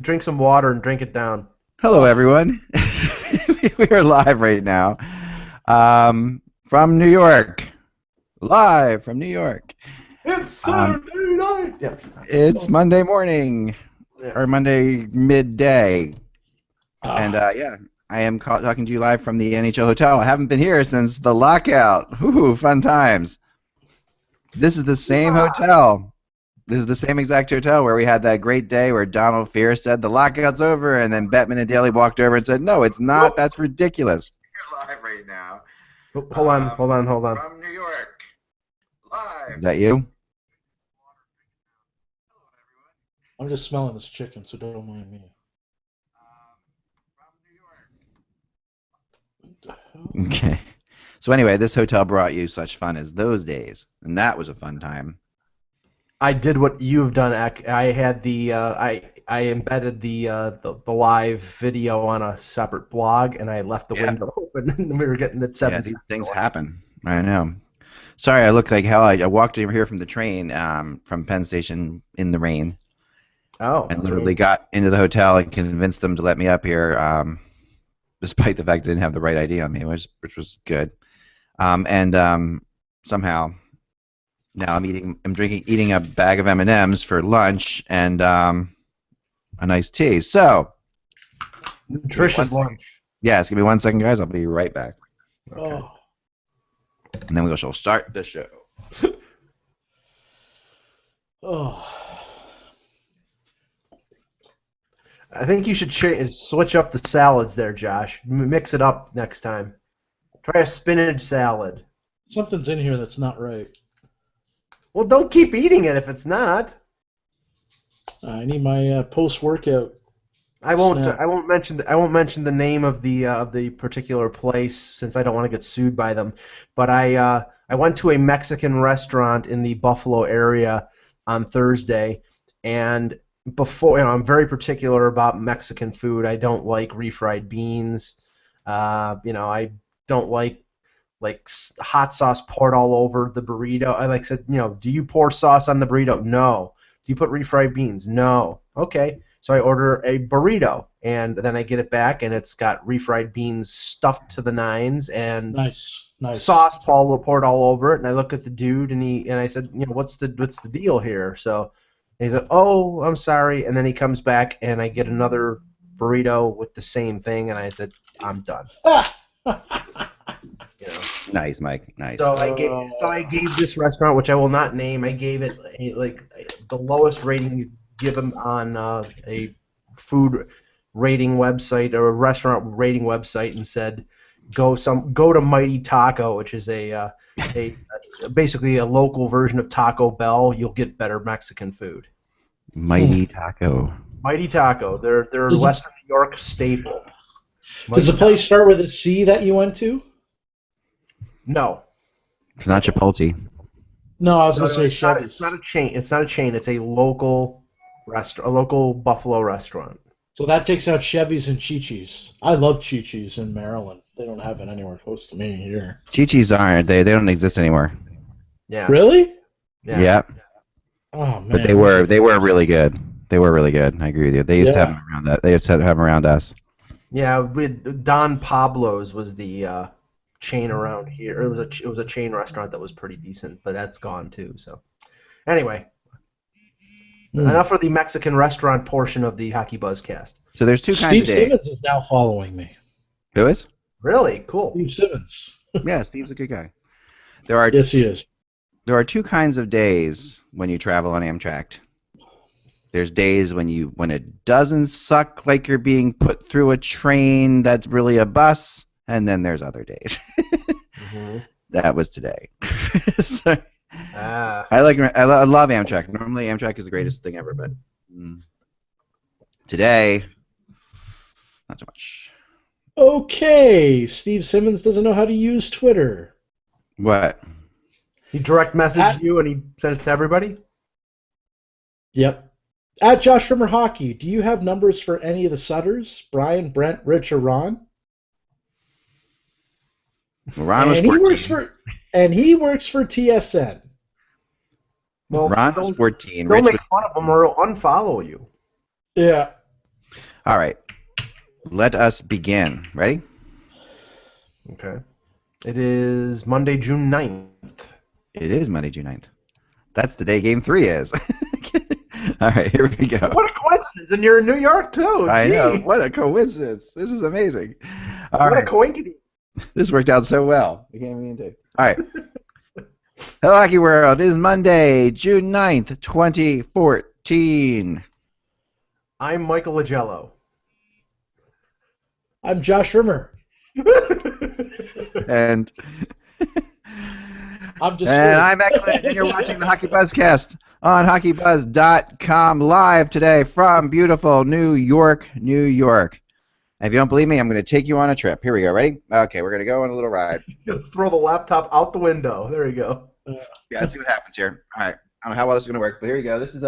drink some water and drink it down. Hello, everyone. We are live right now from New York. Live from New York. It's Saturday night. Yeah. It's Monday morning or Monday midday, and yeah, I am talking to you live from the NHL hotel. I haven't been here since the lockout. Ooh, fun times. This is the same hotel. This is the same exact hotel where we had that great day where Donald Fear said the lockout's over, and then Bettman and Daly walked over and said, "No, it's not. That's ridiculous." You're live right now. Hold on. From New York. Live. Is that you? I'm just smelling this chicken, so don't mind me. Okay. So anyway, this hotel brought you such fun as those days, and that was a fun time. I did what you've done. I had the I embedded the live video on a separate blog, and I left the window open, and we were getting the 7. Yeah, these things happen. I know. Sorry, I look like hell. I walked over here from the train from Penn Station in the rain. Oh. And literally got into the hotel and convinced them to let me up here, despite the fact I didn't have the right ID on me, which was good. And somehow. Now I'm eating a bag of M&Ms for lunch and a nice tea. So, nutritious lunch. Yes, give me 1 second, guys. I'll be right back. Okay. Oh. And then we shall start the show. Oh. I think you should switch up the salads there, Josh. Mix it up next time. Try a spinach salad. Something's in here that's not right. Well, don't keep eating it if it's not. I need my post-workout. I won't. Snap. I won't mention the name of the particular place since I don't want to get sued by them. But I went to a Mexican restaurant in the Buffalo area on Thursday, and before I'm very particular about Mexican food. I don't like refried beans. I don't like hot sauce poured all over the burrito. I said, do you pour sauce on the burrito? No. Do you put refried beans? No. Okay. So I order a burrito, and then I get it back, and it's got refried beans stuffed to the nines and Nice. sauce poured all over it. And I look at the dude, and I said, what's the deal here? So he said, oh, I'm sorry. And then he comes back, and I get another burrito with the same thing, and I said, I'm done. Nice, Mike. Nice. So I gave this restaurant, which I will not name, I gave it the lowest rating you give them on a food rating website or a restaurant rating website, and said go to Mighty Taco, which is a basically a local version of Taco Bell. You'll get better Mexican food. Mighty Taco. Mighty Taco. They're a Western New York staple. Does the place start with a C that you went to? No. It's not Chipotle. No, I was going to say Chevy's. It's not a chain. It's not a chain. It's a local restaurant, a local Buffalo restaurant. So that takes out Chevy's and Chi-Chi's. I love Chi-Chi's in Maryland. They don't have it anywhere close to me here. Chi-Chi's aren't. They don't exist anymore. Yeah. Really? Yeah. Oh man. But they were really good. They were really good. I agree with you. They used to have them around. They used to have them around us. Yeah, with Don Pablo's was the chain around here. It was a chain restaurant that was pretty decent, but that's gone too. So, anyway, enough for the Mexican restaurant portion of the Hockey Buzzcast. So there's two kinds of days. Steve Simmons is now following me. Who is? Really cool. Steve Simmons. Yeah, Steve's a good guy. Yes, he is. There are two kinds of days when you travel on Amtrak. There's days when it doesn't suck like you're being put through a train that's really a bus, and then there's other days. Mm-hmm. That was today. So, Ah. I love Amtrak. Normally Amtrak is the greatest thing ever, but today, not so much. Okay, Steve Simmons doesn't know how to use Twitter. What? He direct messaged you and he sent it to everybody? Yep. At Josh Rimmer Hockey, do you have numbers for any of the Sutters? Brian, Brent, Rich, or Ron? Ron was 14. He works for TSN. Well, Ron was 14. Don't Rich make was fun of him or he'll unfollow you. Yeah. All right. Let us begin. Ready? Okay. It is Monday, June 9th. It is Monday, June 9th. That's the day Game 3 is. All right, here we go. What a coincidence! And you're in New York, too. I know. Gee. What a coincidence. This is amazing. All What a right. coincidence. This worked out so well. We can't even do. All right. Hello, Hockey World. It is Monday, June 9th, 2014. I'm Michael Agello. I'm Josh Rimmer. And I'm just. I'm Eklund, and you're watching the HockeyBuzzCast on HockeyBuzz.com live today from beautiful New York, New York. And if you don't believe me, I'm going to take you on a trip. Here we go. Ready? Okay, we're going to go on a little ride. Throw the laptop out the window. There you go. Yeah, let's see what happens here. All right. I don't know how well this is going to work, but here we go. This is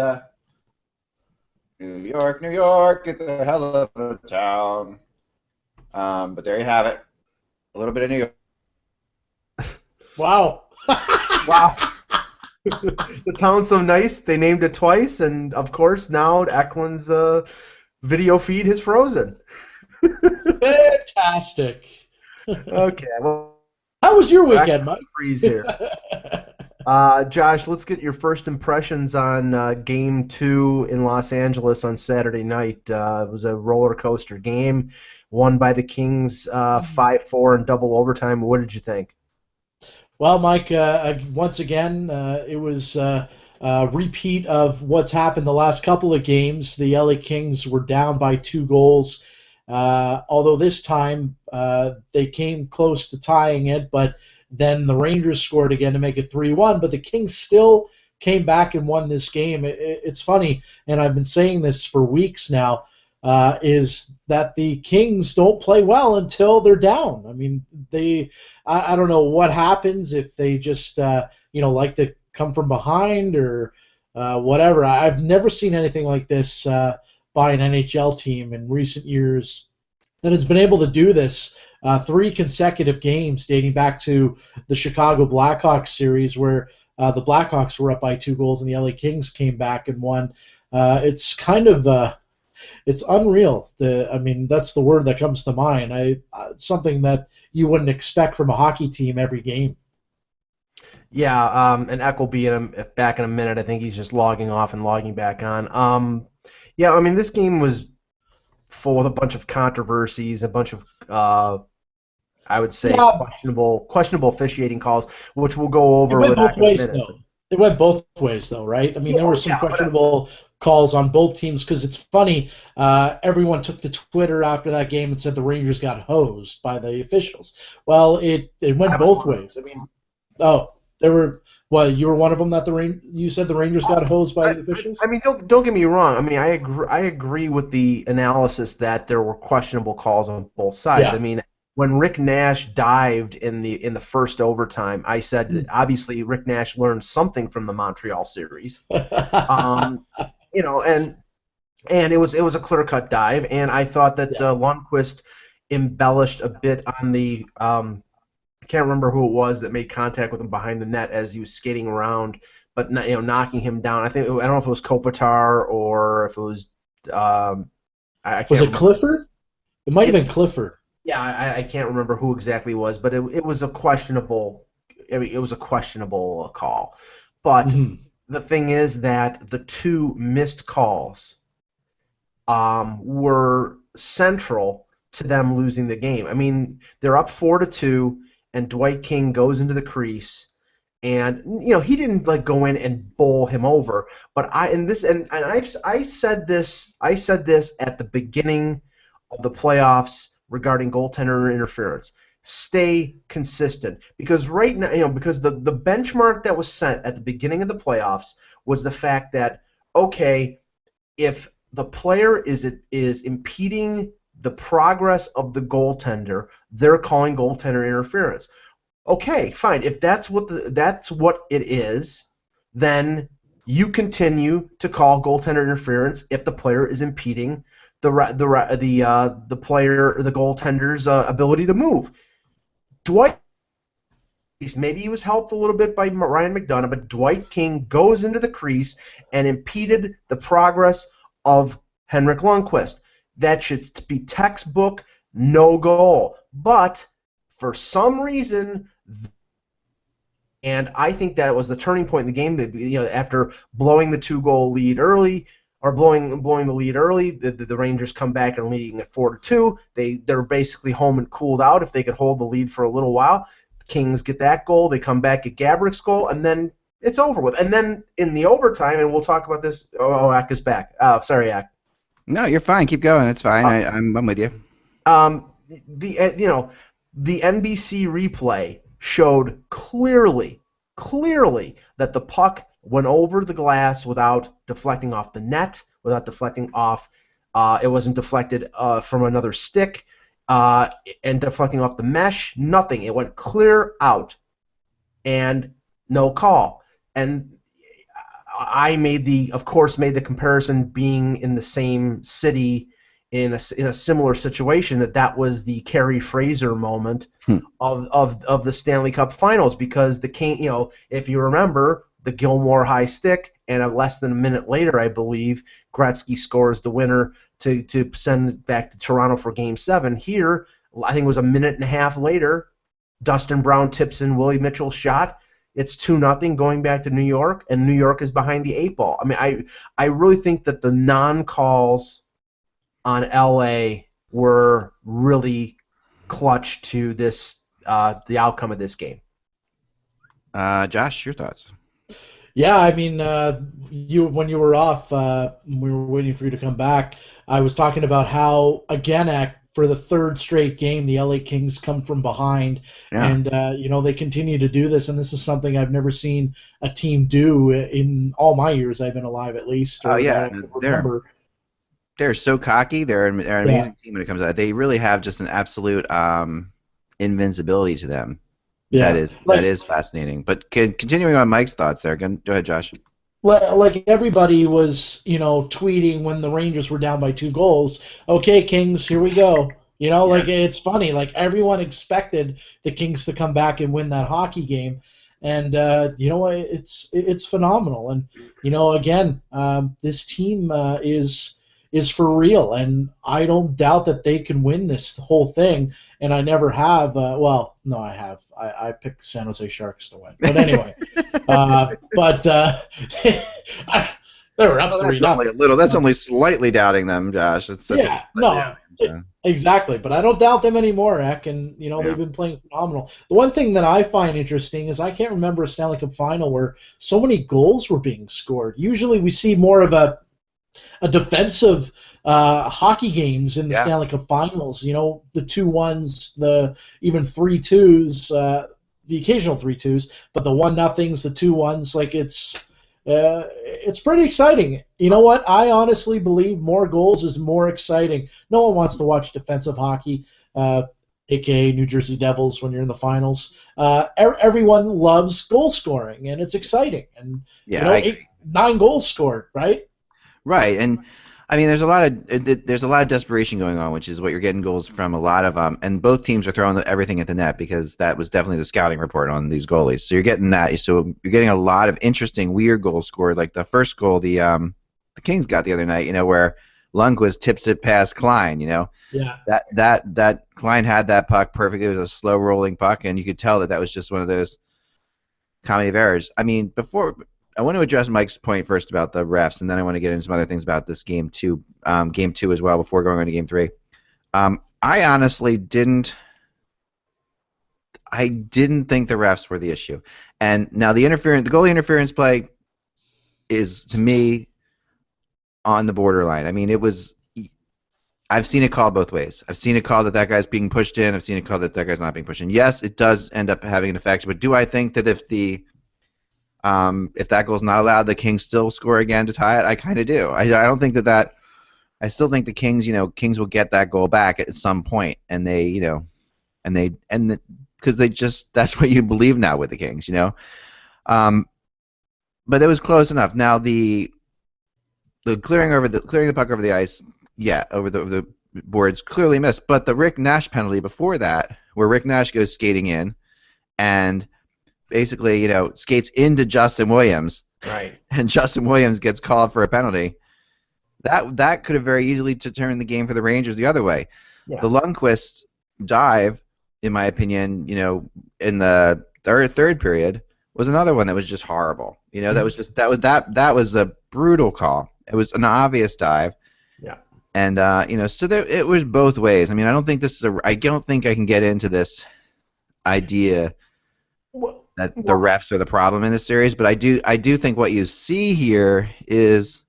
New York, New York. It's a hell of a town. But there you have it. A little bit of New York. Wow. Wow. The town's so nice, they named it twice, and of course now Eklund's video feed has frozen. Fantastic. Okay, well, How was your weekend, Mike? freeze here. Josh, let's get your first impressions on Game 2 in Los Angeles on Saturday night. It was a roller coaster game, won by the Kings 5-4 in double overtime. What did you think? Well, Mike, once again, it was a repeat of what's happened the last couple of games. The LA Kings were down by 2 goals, although this time they came close to tying it, but then the Rangers scored again to make it 3-1, but the Kings still came back and won this game. It's funny, and I've been saying this for weeks now, is that the Kings don't play well until they're down. I mean, I don't know what happens if they just like to come from behind or whatever. I've never seen anything like this by an NHL team in recent years that has been able to do this 3 consecutive games dating back to the Chicago Blackhawks series where the Blackhawks were up by 2 goals and the LA Kings came back and won. It's kind of it's unreal. I mean, that's the word that comes to mind. Something that you wouldn't expect from a hockey team every game. Yeah, and Eck will be back in a minute. I think he's just logging off and logging back on. Yeah, I mean, this game was full with a bunch of controversies, a bunch of, I would say, questionable officiating calls, which we'll go over with Eck in a minute. It went both ways, though, right? I mean, there were some questionable calls on both teams because it's funny. Everyone took to Twitter after that game and said the Rangers got hosed by the officials. Well, it went both ways. I mean, there were. Well, you were one of them that you said the Rangers got hosed by the officials? I mean, don't get me wrong. I mean, I agree with the analysis that there were questionable calls on both sides. Yeah. I mean, when Rick Nash dived in the first overtime, I said that obviously Rick Nash learned something from the Montreal series. And it was a clear-cut dive, and I thought that Lundqvist embellished a bit on the I can't remember who it was that made contact with him behind the net as he was skating around, but knocking him down. I don't know if it was Kopitar or if it was I can't was it remember. Clifford? It might have been Clifford. Yeah, I can't remember who exactly it was, but it was a questionable. I mean, it was a questionable call. But the thing is that the 2 missed calls were central to them losing the game. I mean, they're up 4-2, and Dwight King goes into the crease, and he didn't go in and bowl him over. But I said this at the beginning of the playoffs regarding goaltender interference. Stay consistent, because right now, because the benchmark that was set at the beginning of the playoffs was the fact that, okay, if the player is impeding the progress of the goaltender, they're calling goaltender interference. Okay, fine. If that's what it is, then you continue to call goaltender interference if the player is impeding the goaltender's ability to move. Dwight, maybe he was helped a little bit by Ryan McDonough, but Dwight King goes into the crease and impeded the progress of Henrik Lundqvist. that should be textbook no goal. But for some reason, and I think that was the turning point in the game. That, after blowing the 2-goal lead early, or blowing the lead early, the Rangers come back and leading at 4-2. They're basically home and cooled out if they could hold the lead for a little while. The Kings get that goal. They come back, get Gabrick's goal, and then it's over with. And then in the overtime, and we'll talk about this. Ak is back. Sorry, Ak. No, you're fine. Keep going. It's fine. I'm with you. The NBC replay showed clearly that the puck went over the glass without deflecting off the net, without deflecting off. It wasn't deflected from another stick and deflecting off the mesh. Nothing. It went clear out, and no call. And I made the comparison, being in the same city in a similar situation, that was the Kerry Fraser moment of the Stanley Cup Finals, because the King, if you remember, the Gilmore high stick, and less than a minute later, I believe, Gretzky scores the winner to send it back to Toronto for Game 7. Here, I think it was a minute and a half later, Dustin Brown tips in Willie Mitchell's shot. It's 2-0 going back to New York, and New York is behind the 8 ball. I mean, I really think that the non-calls on LA were really clutch to this the outcome of this game. Josh, your thoughts? Yeah, I mean, when you were off, we were waiting for you to come back. I was talking about how, again, for the third straight game, the LA Kings come from behind, and they continue to do this. And this is something I've never seen a team do in all my years I've been alive, at least. Oh yeah, they're so cocky. They're an amazing team when it comes to that. They really have just an absolute invincibility to them. Yeah. That is fascinating. But continuing on Mike's thoughts there, go ahead, Josh. Like everybody was, tweeting when the Rangers were down by 2 goals. Okay, Kings, here we go. Like it's funny. Like everyone expected the Kings to come back and win that hockey game, and it's phenomenal. And again, this team is for real, and I don't doubt that they can win this whole thing. And I never have. No, I have. I picked the San Jose Sharks to win. But anyway, they were up 3-0. That's only slightly doubting them, Josh. Exactly. But I don't doubt them anymore, Ek, and they've been playing phenomenal. The one thing that I find interesting is I can't remember a Stanley Cup final where so many goals were being scored. Usually we see more of a defensive hockey games in the Stanley Cup Finals. The 2-1s, the even 3-2s, the occasional 3-2s, but the 1-0s, the 2-1s, like it's pretty exciting. You know what? I honestly believe more goals is more exciting. No one wants to watch defensive hockey, aka New Jersey Devils, when you're in the finals. Everyone loves goal scoring, and it's exciting. And 9 goals scored, right? Right, and I mean, there's a lot of desperation going on, which is what you're getting goals from a lot of and both teams are throwing everything at the net, because that was definitely the scouting report on these goalies. So you're getting that. So you're getting a lot of interesting, weird goals scored. Like the first goal the Kings got the other night, where Lundqvist tips it past Klein. That Klein had that puck perfectly. It was a slow rolling puck, and you could tell that was just one of those comedy of errors. I mean, I want to address Mike's point first about the refs, and then I want to get into some other things about this game 2 as well, before going on to game 3. I honestly didn't think the refs were the issue. And now the goalie interference play is, to me, on the borderline. I mean, I've seen it called both ways. I've seen it called that guy's being pushed in. I've seen it called that guy's not being pushed in. Yes, it does end up having an effect, but do I think that if that goal's not allowed, the Kings still score again to tie it? I kind of do. I don't think that. I still think the Kings, Kings will get that goal back at some point, and because that's what you believe now with the Kings, But it was close enough. Now the clearing the puck over the ice, over the boards, clearly missed. But the Rick Nash penalty before that, where Rick Nash goes skating in, and basically, skates into Justin Williams. Right. And Justin Williams gets called for a penalty. That could have very easily turned the game for the Rangers the other way. Yeah. The Lundqvist dive, in my opinion, in the third period, was another one that was just horrible. That was a brutal call. It was an obvious dive. Yeah. And so it was both ways. I mean, I don't think I don't think I can get into this idea that the refs are the problem in this series, but I do think what you see here is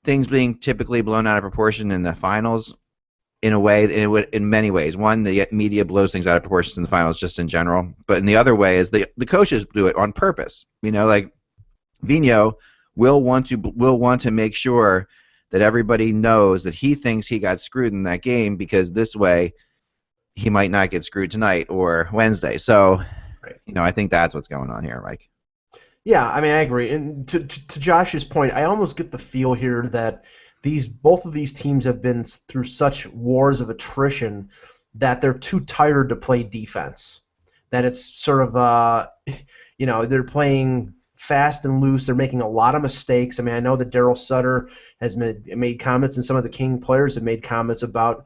things being typically blown out of proportion in the finals. In many ways. One, the media blows things out of proportion in the finals just in general. But in the other way is the coaches do it on purpose. Like Vigneault will want to make sure that everybody knows that he thinks he got screwed in that game because this way he might not get screwed tonight or Wednesday. So, I think that's what's going on here, Mike. Yeah, I mean, I agree. And to Josh's point, I almost get the feel here that both of these teams have been through such wars of attrition that they're too tired to play defense. That it's sort of, they're playing fast and loose. They're making a lot of mistakes. I mean, I know that Daryl Sutter has made comments, and some of the King players have made comments about,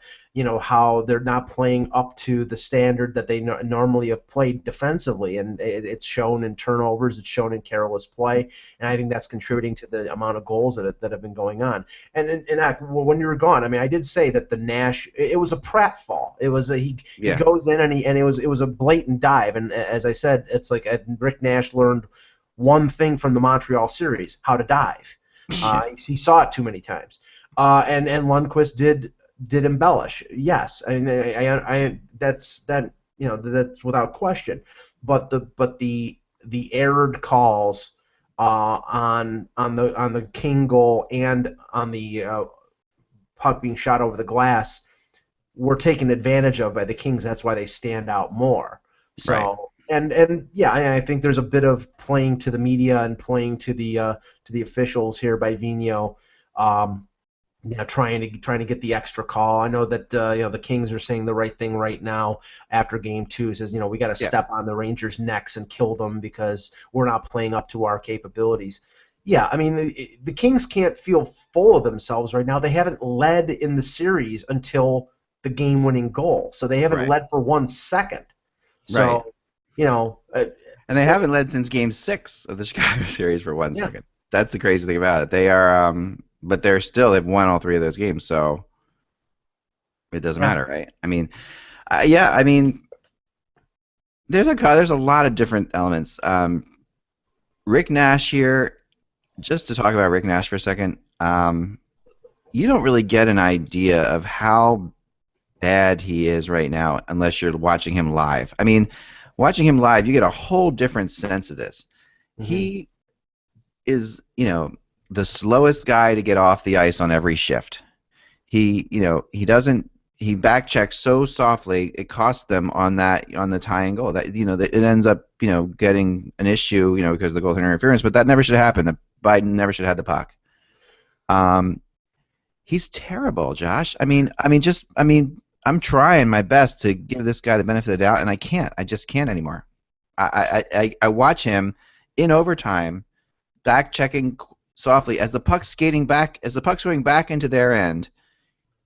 how they're not playing up to the standard that they normally have played defensively, and it's shown in turnovers, it's shown in careless play, and I think that's contributing to the amount of goals that have been going on. And when you were gone, I mean, I did say that the Nash, it was a pratfall. It was he goes in and it was a blatant dive, and as I said, it's like Rick Nash learned one thing from the Montreal series: how to dive. He saw it too many times, and Lundqvist did embellish. Yes, I mean, that's without question. But the erred calls on the King goal and on the puck being shot over the glass were taken advantage of by the Kings. That's why they stand out more. So. Right. And yeah, I think there's a bit of playing to the media and playing to the officials here by Vigneault, trying to get the extra call. I know that the Kings are saying the right thing right now after Game 2. Says we got to step on the Rangers' necks and kill them because we're not playing up to our capabilities. Yeah, I mean the Kings can't feel full of themselves right now. They haven't led in the series until the game-winning goal, so they haven't led for 1 second. So. Right. And they haven't led since Game 6 of the Chicago series for 1 second. That's the crazy thing about it. They are, but they've won all 3 of those games, so it doesn't matter, right? I mean, I mean, there's a lot of different elements. Rick Nash here, just to talk about Rick Nash for a second, you don't really get an idea of how bad he is right now unless you're watching him live. I mean, watching him live, you get a whole different sense of this. Mm-hmm. He is, the slowest guy to get off the ice on every shift. He back checks so softly, it cost them on the tying goal. That that it ends up getting an issue because of the goaltender interference, but that never should have happened. Biden never should have had the puck. He's terrible, Josh. I mean, I'm trying my best to give this guy the benefit of the doubt, and I can't. I just can't anymore. I watch him in overtime, back checking softly as the puck's going back into their end,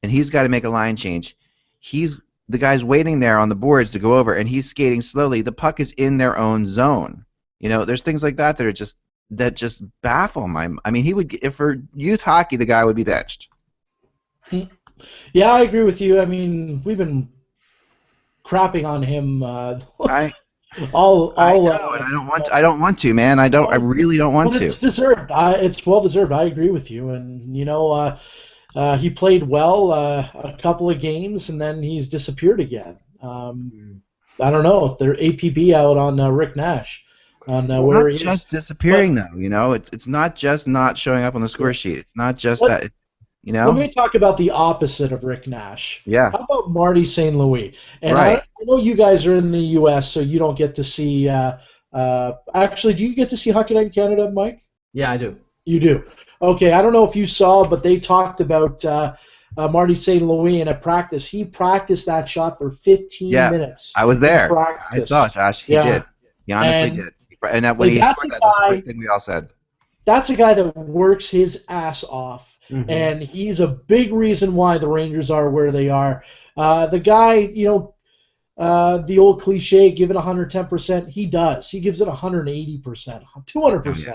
and he's got to make a line change. The guy's waiting there on the boards to go over, and he's skating slowly. The puck is in their own zone. There's things like that that just baffle my. I mean, he would, if for youth hockey, the guy would be benched. Yeah, I agree with you. I mean, we've been crapping on him I know, and I don't want to, man. I really don't want to. It's deserved. It's well deserved. I agree with you. And he played well a couple of games, and then he's disappeared again. I don't know if they're APB out on Rick Nash on where he is. It's not just disappearing, though. It's not just not showing up on the score sheet. It's not just that. Let me talk about the opposite of Rick Nash. Yeah. How about Marty St. Louis? And right. I know you guys are in the U.S., so you don't get to see. Actually, do you get to see Hockey Night in Canada, Mike? Yeah, I do. You do. Okay, I don't know if you saw, but they talked about Marty St. Louis in a practice. He practiced that shot for 15 minutes. I was there. I saw it, Josh. He did. He honestly did. And when he scored that, that's the first thing we all said. that's a guy that works his ass off, Mm-hmm. and he's a big reason why the Rangers are where they are. The guy, the old cliche, give it 110%. He does. He gives it 180%, 200%.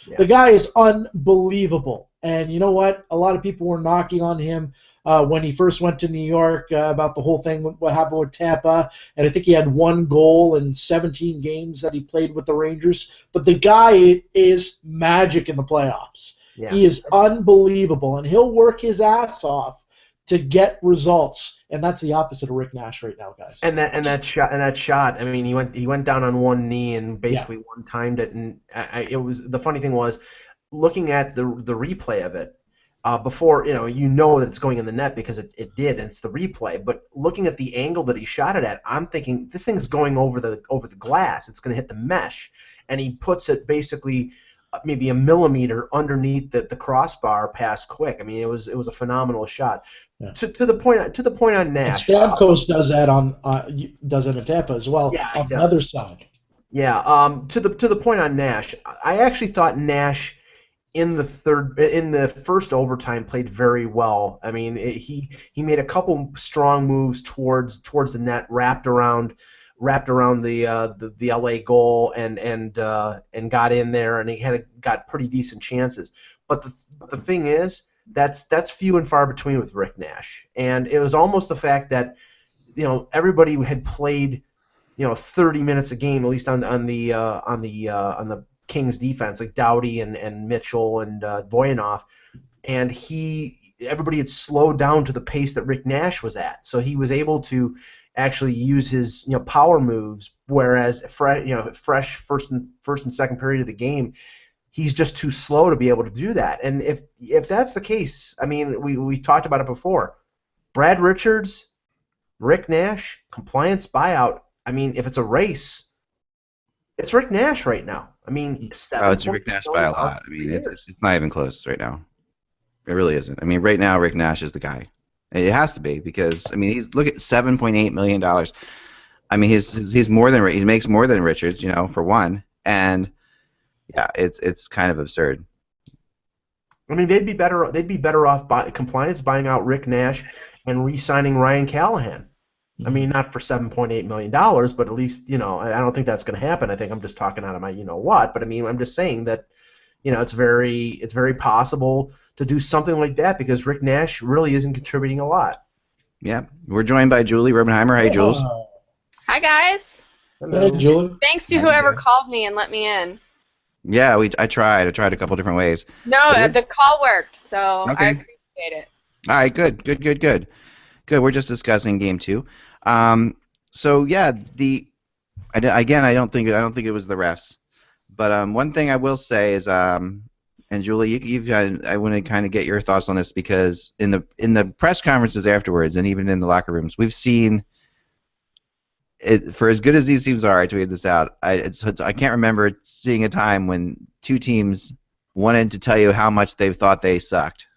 Yeah. The guy is unbelievable. And you know what? A lot of people were knocking on him when he first went to New York about the whole thing, what happened with Tampa. And I think he had 1 goal in 17 games that he played with the Rangers. But the guy is magic in the playoffs. Yeah. He is unbelievable. And he'll work his ass off to get results, and that's the opposite of Rick Nash right now, guys. And that shot. I mean, he went down on one knee and basically one-timed it. And it was the funny thing was looking at the replay of it before you know that it's going in the net because it did, and it's the replay. But looking at the angle that he shot it at, I'm thinking this thing's going over the glass. It's going to hit the mesh, and he puts it basically maybe a millimeter underneath the crossbar past quick. I mean, it was a phenomenal shot. Yeah. To the point on Nash. And Stamkos does that does it in Tampa as well. Yeah, on the other side. Yeah. To the point on Nash, I actually thought Nash in the first overtime played very well. I mean, he made a couple strong moves towards the net, wrapped around the LA goal and got in there, and he got pretty decent chances. But the thing is, that's few and far between with Rick Nash, and it was almost the fact that everybody had played 30 minutes a game at least on the Kings defense, like Doughty and Mitchell and Voyanov, and everybody had slowed down to the pace that Rick Nash was at, so he was able to actually use his power moves, whereas fresh first and second period of the game, he's just too slow to be able to do that. And if that's the case, I mean, we talked about it before. Brad Richards, Rick Nash, compliance buyout. I mean, if it's a race, it's Rick Nash right now. I mean, it's Rick Nash by a lot. I mean, it's not even close right now. It really isn't. I mean, right now, Rick Nash is the guy. It has to be because look at $7.8 million. I mean, he makes more than Richards, for one, and yeah, it's kind of absurd. I mean, they'd be better off compliance buying out Rick Nash and re-signing Ryan Callahan. I mean, not for $7.8 million, but at least I don't think that's going to happen. I think I'm just talking out of my what. But I mean, I'm just saying that it's very possible to do something like that because Rick Nash really isn't contributing a lot. Yeah, we're joined by Julie Rubenheimer. Hey, Jules. Hi, guys. Hello, Julie. Thanks to whoever called me and let me in. Yeah, I tried a couple different ways. No, the call worked, so okay. I appreciate it. All right, good. We're just discussing Game 2. So yeah, I don't think it was the refs, but one thing I will say is and Julie, I want to kind of get your thoughts on this because in the press conferences afterwards and even in the locker rooms, we've seen it. For as good as these teams are, I tweeted this out. I can't remember seeing a time when two teams wanted to tell you how much they thought they sucked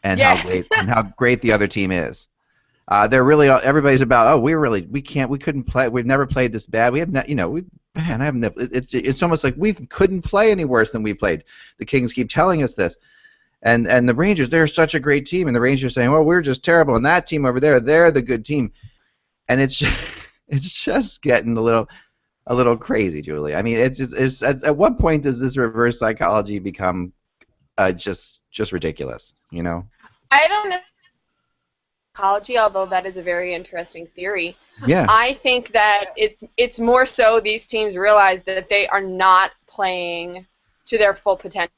and how great the other team is. They're really everybody's about. We couldn't play. We've never played this bad. We have it's almost like we couldn't play any worse than we played. The Kings keep telling us this, and the Rangers, they're such a great team, and the Rangers are saying, well, we're just terrible, and that team over there, they're the good team, and it's just getting a little crazy, Julie. I mean, it's at what point does this reverse psychology become just ridiculous? I don't know psychology, although that is a very interesting theory. Yeah. I think that it's more so these teams realize that they are not playing to their full potential.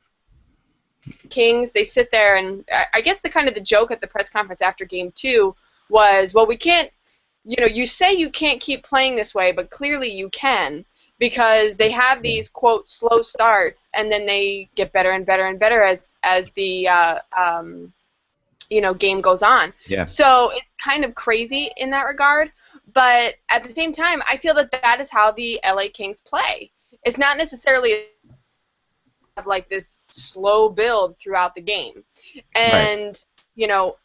Kings, they sit there and I guess the joke at the press conference after Game 2 was, well, we can't, you say you can't keep playing this way, but clearly you can because they have these, quote, slow starts and then they get better and better and better as the game goes on. Yeah. So it's kind of crazy in that regard, but at the same time, I feel that is how the LA Kings play. It's not necessarily like this slow build throughout the game. And,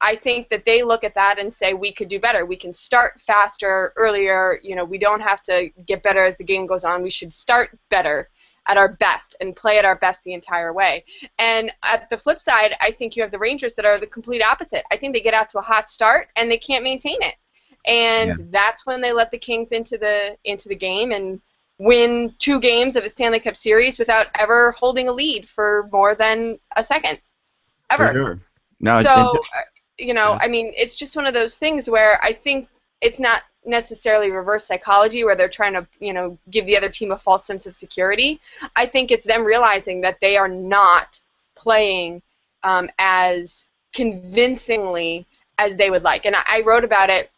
I think that they look at that and say, we could do better. We can start faster, earlier. We don't have to get better as the game goes on. We should start better. at our best and play at our best the entire way. And at the flip side, I think you have the Rangers that are the complete opposite. I think they get out to a hot start and they can't maintain it. And that's when they let the Kings into the game and win 2 games of a Stanley Cup series without ever holding a lead for more than a second. Ever. For sure. No, so, I mean, it's just one of those things where I think it's not necessarily reverse psychology where they're trying to, give the other team a false sense of security. I think it's them realizing that they are not playing as convincingly as they would like. And I wrote about it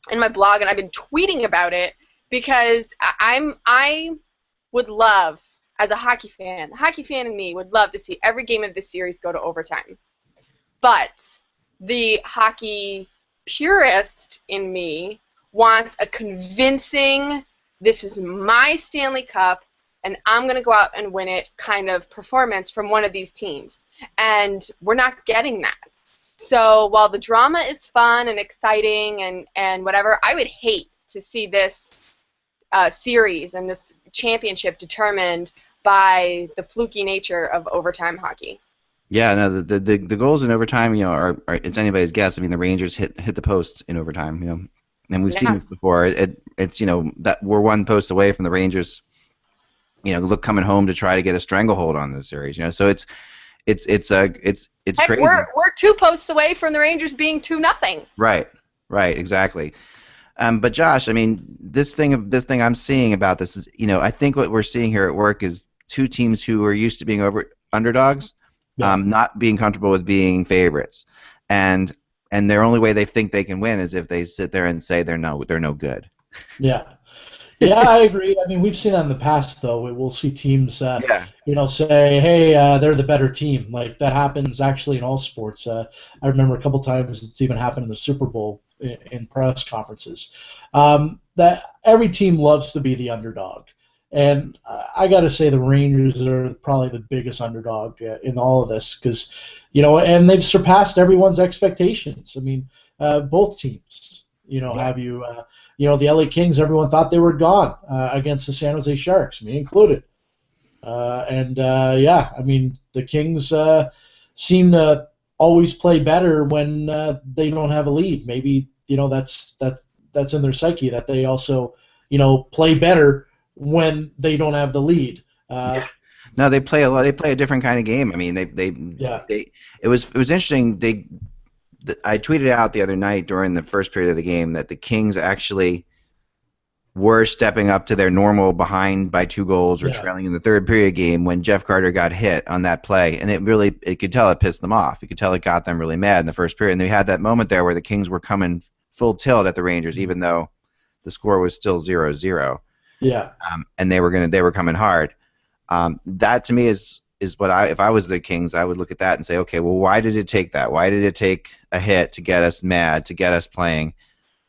in my blog, and I've been tweeting about it because I would love, as a hockey fan, the hockey fan in me would love to see every game of this series go to overtime. But the hockey purist in me wants a convincing, this is my Stanley Cup, and I'm going to go out and win it kind of performance from one of these teams. And we're not getting that. So while the drama is fun and exciting and whatever, I would hate to see this series and this championship determined by the fluky nature of overtime hockey. Yeah, no, the goals in overtime, are it's anybody's guess. I mean, the Rangers hit the post in overtime, and we've seen this before. It's that we're one post away from the Rangers, coming home to try to get a stranglehold on this series. So it's Heck, crazy. We're 2 posts away from the Rangers being 2-0. Right, exactly. But Josh, I mean, this thing I'm seeing about this is, I think what we're seeing here at work is 2 teams who are used to being underdogs, not being comfortable with being favorites, and their only way they think they can win is if they sit there and say they're no good. Yeah. Yeah, I agree. I mean, we've seen that in the past, though. We'll see teams, say, hey, they're the better team. Like, that happens actually in all sports. I remember a couple times it's even happened in the Super Bowl in press conferences. That every team loves to be the underdog. And I got to say the Rangers are probably the biggest underdog in all of this because, and they've surpassed everyone's expectations. I mean, both teams, have you, the LA Kings, everyone thought they were gone against the San Jose Sharks, me included. I mean, the Kings seem to always play better when they don't have a lead. Maybe, that's in their psyche that they also, play better when they don't have the lead. No, they play a different kind of game. I mean, it was interesting. I tweeted out the other night during the first period of the game that the Kings actually were stepping up to their normal behind by 2 goals or trailing in the third period game when Jeff Carter got hit on that play, and it could tell it pissed them off. You could tell it got them really mad in the first period, and they had that moment there where the Kings were coming full tilt at the Rangers, even though the score was still 0-0. Yeah. And they were coming hard. That to me is what if I was the Kings, I would look at that and say, okay, well, why did it take that? Why did it take a hit to get us mad, to get us playing?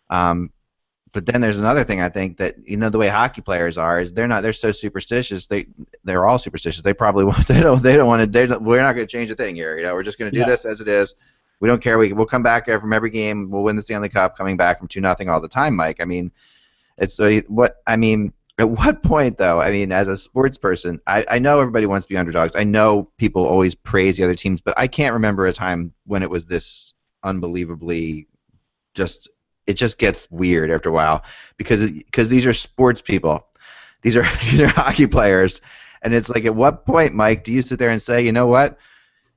But then there's another thing I think that the way hockey players are is they're so superstitious. They're all superstitious. They probably we're not going to change a thing here. We're just going to do this as it is. We don't care. We'll come back from every game. We'll win the Stanley Cup coming back from 2-0 all the time, Mike. I mean, at what point, though, I mean, as a sports person, I know everybody wants to be underdogs. I know people always praise the other teams, but I can't remember a time when it was this unbelievably it just gets weird after a while because these are sports people. These are hockey players. And it's like, at what point, Mike, do you sit there and say, you know what?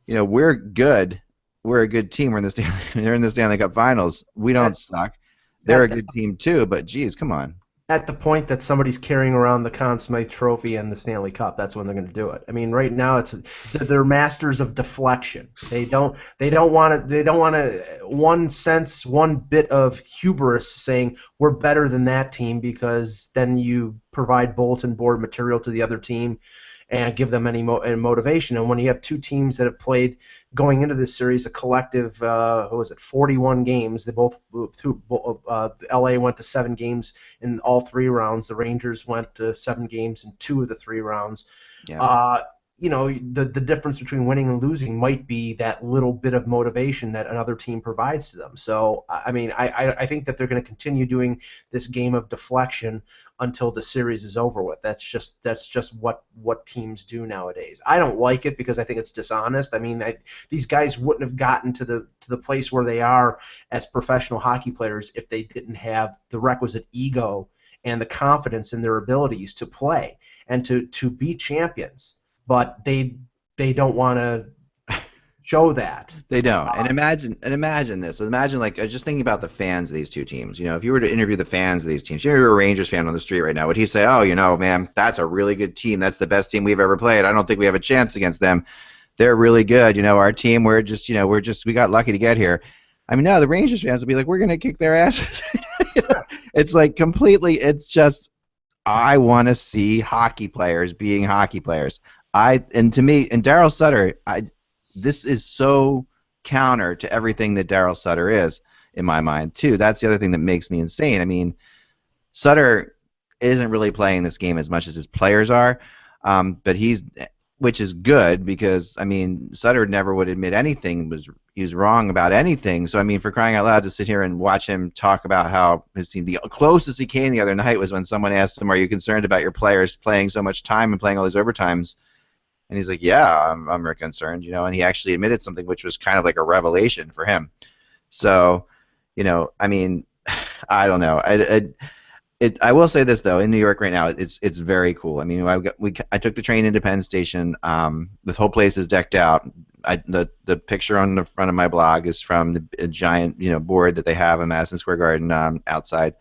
We're good. We're a good team. We're in the Stanley Cup Finals. We don't suck. They're a good team, too, but, geez, come on. At the point that somebody's carrying around the Conn Smythe Trophy and the Stanley Cup, that's when they're going to do it. I mean, right now they're masters of deflection. They don't want one bit of hubris saying we're better than that team because then you provide bulletin board material to the other team and give them any motivation. And when you have 2 teams that have played going into this series a collective, 41 games. They both LA went to 7 games in all 3 rounds. The Rangers went to 7 games in 2 of the 3 rounds. Yeah. the difference between winning and losing might be that little bit of motivation that another team provides to them. So, I mean, I think that they're going to continue doing this game of deflection until the series is over with. That's just what teams do nowadays. I don't like it because I think it's dishonest. I mean, these guys wouldn't have gotten to the place where they are as professional hockey players if they didn't have the requisite ego and the confidence in their abilities to play and to be champions. But they don't want to show that. They don't. And imagine this. Imagine, like, I was just thinking about the fans of these two teams. If you were to interview the fans of these teams, you're a Rangers fan on the street right now, would he say, "Oh, man, that's a really good team. That's the best team we've ever played. I don't think we have a chance against them. They're really good. Our team, we got lucky to get here." I mean, no, the Rangers fans would be like, "We're going to kick their asses." It's like completely, it's just, I want to see hockey players being hockey players. To me, and Daryl Sutter, this is so counter to everything that Daryl Sutter is, in my mind, too. That's the other thing that makes me insane. I mean, Sutter isn't really playing this game as much as his players are, but which is good because, I mean, Sutter never would admit he was wrong about anything. So, I mean, for crying out loud, to sit here and watch him talk about how his team, the closest he came the other night was when someone asked him, "Are you concerned about your players playing so much time and playing all these overtimes?" And he's like, "Yeah, I'm very concerned," and he actually admitted something which was kind of like a revelation for him. So, I mean, I don't know. I will say this though, in New York right now, it's very cool. I mean, I took the train into Penn Station. This whole place is decked out. The picture on the front of my blog is from a giant board that they have in Madison Square Garden outside.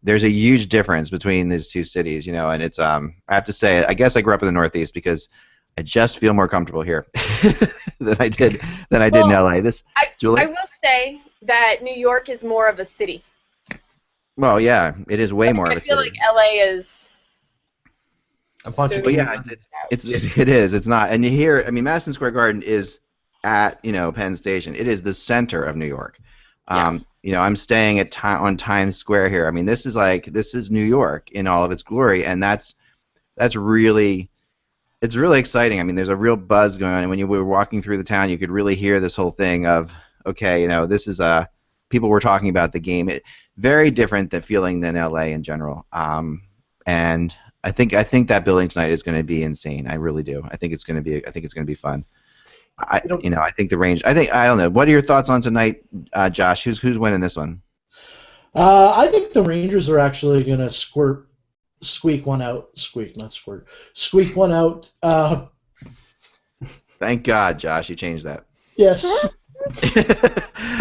There's a huge difference between these two cities, and it's I have to say, I guess I grew up in the Northeast because I just feel more comfortable here than I did in LA. Julie? I will say that New York is more of a city. Well, yeah, it is way more of a city. I feel like LA is a bunch of. But yeah, it is. It's not, and you hear. I mean, Madison Square Garden is at Penn Station. It is the center of New York. I'm staying on Times Square here. I mean, this is New York in all of its glory, and it's really exciting. I mean, there's a real buzz going on, and when you were walking through the town, you could really hear this whole thing of, okay, this is people were talking about the game. Very different feeling than LA in general. And I think that building tonight is going to be insane. I really do. I think it's going to be fun. I think the range. I don't know. What are your thoughts on tonight, Josh? Who's winning this one? I think the Rangers are actually going to squeak one out. Squeak one out. Thank God, Josh, you changed that. Yes.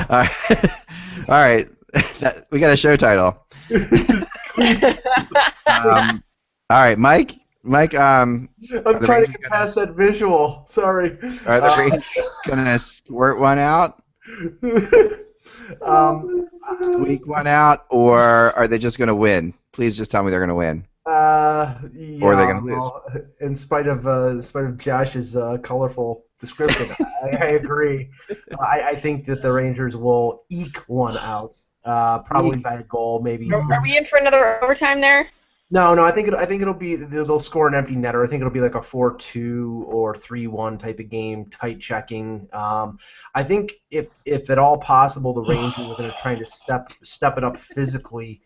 All right. We got a show title. All right, Mike. I'm trying to get past that visual. Sorry. Are the Rangers gonna squirt one out? Squeak one out, or are they just gonna win? Please just tell me they're gonna win. Yeah, or they're gonna lose. Well, in spite of Josh's colorful description, I agree. I think that the Rangers will eke one out, probably by a goal, maybe. Are we in for another overtime there? No. I think it'll be they'll score an empty netter. I think it'll be like a 4-2 or 3-1 type of game, tight checking. I think if at all possible, the Rangers are going to try to step it up physically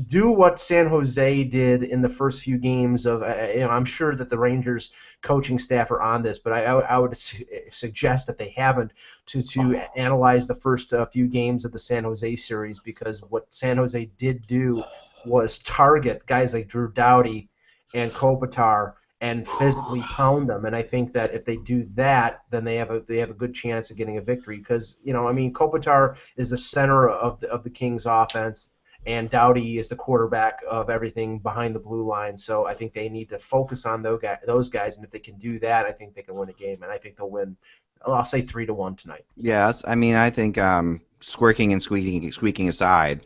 do what San Jose did in the first few games of. I'm sure that the Rangers coaching staff are on this, but I would suggest that they haven't to analyze the first few games of the San Jose series, because what San Jose did do was target guys like Drew Doughty and Kopitar and physically pound them. And I think that if they do that, then they have a good chance of getting a victory, because Kopitar is the center of the Kings' offense, and Doughty is the quarterback of everything behind the blue line. So I think they need to focus on those guys, and if they can do that, I think they can win a game, and I think they'll win. I'll say 3-1 tonight. Yeah, I think squirking and squeaking aside,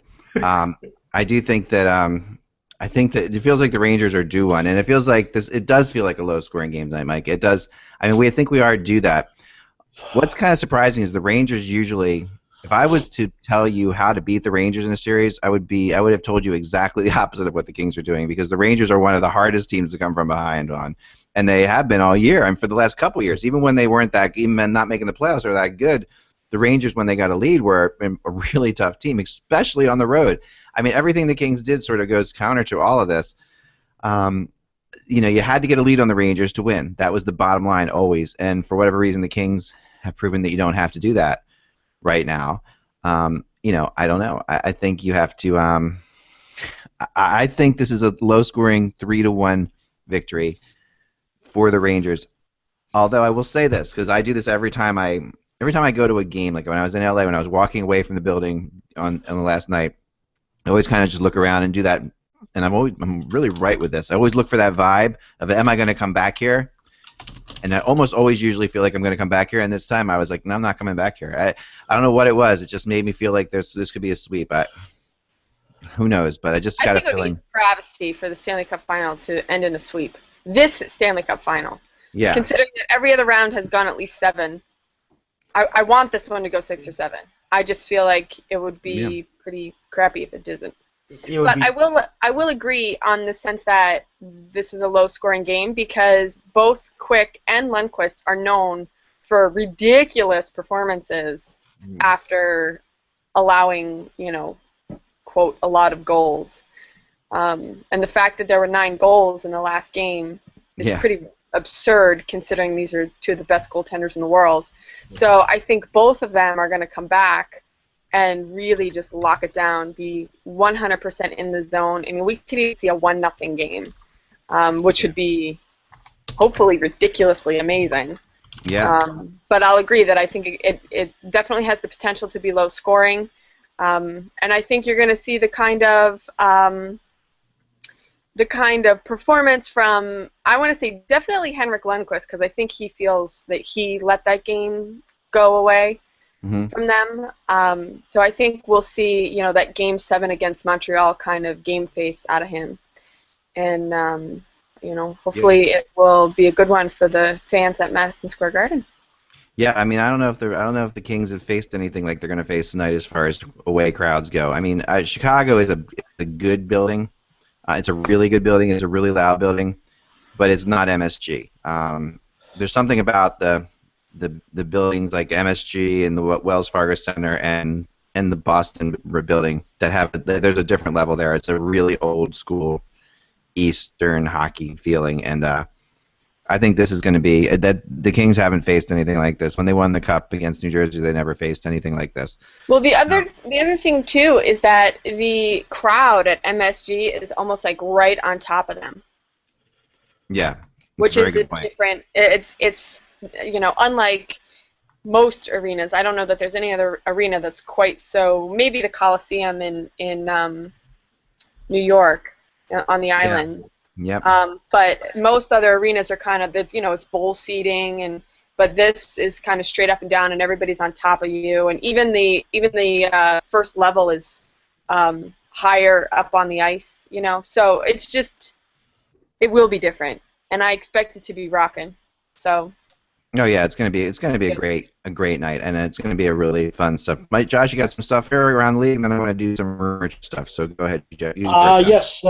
I do think that it feels like the Rangers are due one, and it feels like this. It does feel like a low-scoring game tonight, Mike. It does. I mean, we think we are due that. What's kind of surprising is the Rangers usually. If I was to tell you how to beat the Rangers in a series, I would have told you exactly the opposite of what the Kings are doing, because the Rangers are one of the hardest teams to come from behind on. and they have been all year, and for the last couple years, even when they weren't that, even not making the playoffs or that good, the Rangers, when they got a lead, were a really tough team, especially on the road. I mean, everything the Kings did sort of goes counter to all of this. You had to get a lead on the Rangers to win. That was the bottom line always, and for whatever reason, the Kings have proven that you don't have to do that right now. I don't know. I think you have to. I think this is a low-scoring 3-1 victory for the Rangers. Although I will say this, because I do this every time I go to a game, like when I was in LA, when I was walking away from the building on the last night, I always kind of just look around and do that, and I'm really right with this. I always look for that vibe of, am I going to come back here? And I almost always usually feel like I'm going to come back here, and this time I was like, no, I'm not coming back here. I don't know what it was. It just made me feel like this could be a sweep. Who knows? But I just got a feeling. I think it would be a travesty for the Stanley Cup final to end in a sweep. This Stanley Cup final. Yeah. Considering that every other round has gone at least 7, I want this one to go 6 or 7. I just feel like it would be pretty crappy if it didn't. But I will agree on the sense that this is a low-scoring game because both Quick and Lundqvist are known for ridiculous performances after allowing, quote, a lot of goals. And the fact that there were 9 goals in the last game is pretty absurd considering these are 2 of the best goaltenders in the world. So I think both of them are going to come back and really just lock it down, be 100% in the zone. I mean, we could even see a 1-0 game, which would be hopefully ridiculously amazing. Yeah. But I'll agree that I think it definitely has the potential to be low scoring. And I think you're going to see the kind of performance from, I want to say definitely Henrik Lundqvist, because I think he feels that he let that game go away from them. So I think we'll see, that Game 7 against Montreal kind of game face out of him. And, hopefully it will be a good one for the fans at Madison Square Garden. Yeah, I mean, I don't know if the Kings have faced anything like they're going to face tonight as far as away crowds go. I mean, Chicago is a good building. It's a really good building. It's a really loud building, but it's not MSG. There's something about the buildings like MSG and the Wells Fargo Center and the Boston building there's a different level there. It's a really old school Eastern hockey feeling, and I think this is going to be that the Kings haven't faced anything like this. When they won the Cup against New Jersey, they never faced anything like this. Well, the other thing too is that the crowd at MSG is almost like right on top of them. Yeah, which is a different. It's unlike most arenas. I don't know that there's any other arena that's quite so. Maybe the Coliseum in New York on the island. Yep. But most other arenas are kind of it's bowl seating, but this is kind of straight up and down, and everybody's on top of you, and even the first level is higher up on the ice, So it will be different, and I expect it to be rocking. So. Oh yeah, it's gonna be a great night, and it's gonna be a really fun stuff. Josh, you got some stuff here around the league, and then I want to do some merch stuff. So go ahead, Josh. Yes.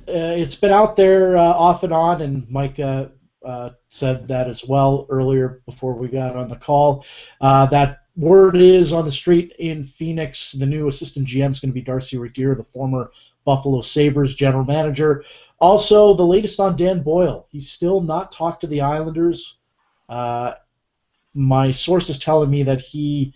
It's been out there off and on, and Mike said that as well earlier before we got on the call. That word is on the street in Phoenix. The new assistant GM is going to be Darcy Regier, the former Buffalo Sabres general manager. Also, the latest on Dan Boyle. He's still not talked to the Islanders. My source is telling me that he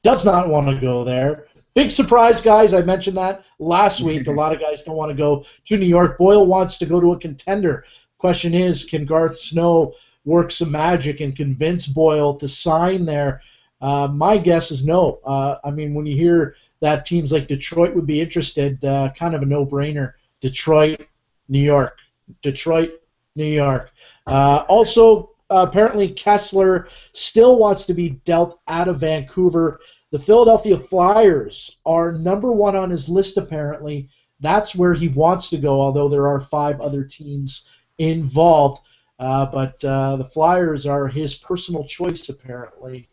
does not want to go there. Big surprise, guys. I mentioned that last week. A lot of guys don't want to go to New York. Boyle wants to go to a contender. Question is, can Garth Snow work some magic and convince Boyle to sign there? My guess is no. I mean, when you hear that teams like Detroit would be interested, kind of a no-brainer. Detroit, New York. Detroit, New York. Also, apparently Kessler still wants to be dealt out of Vancouver. The Philadelphia Flyers are number 1 on his list, apparently. That's where he wants to go, although there are 5 other teams involved. But the Flyers are his personal choice, apparently.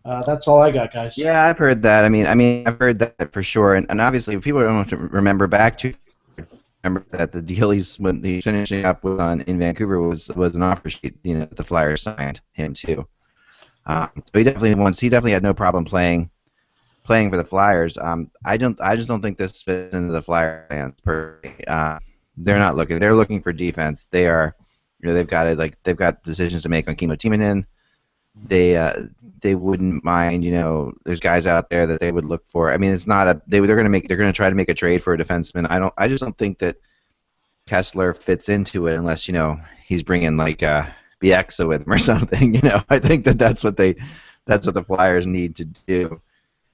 That's all I got, guys. Yeah, I've heard that. I mean, I've heard that for sure. And obviously, if people don't remember back to remember that the deal when he's finishing up with in Vancouver was an offer sheet. The Flyers signed him too. So he definitely had no problem playing for the Flyers. I just don't think this fits into the Flyers plans. They're not looking. They're looking for defense. They are. They've got decisions to make on Kimmo Timonen. They wouldn't mind. There's guys out there that they would look for. I mean, it's not a. They're going to try to make a trade for a defenseman. I just don't think that Kessler fits into it unless he's bringing like Bieksa with him or something. I think that's what the Flyers need to do.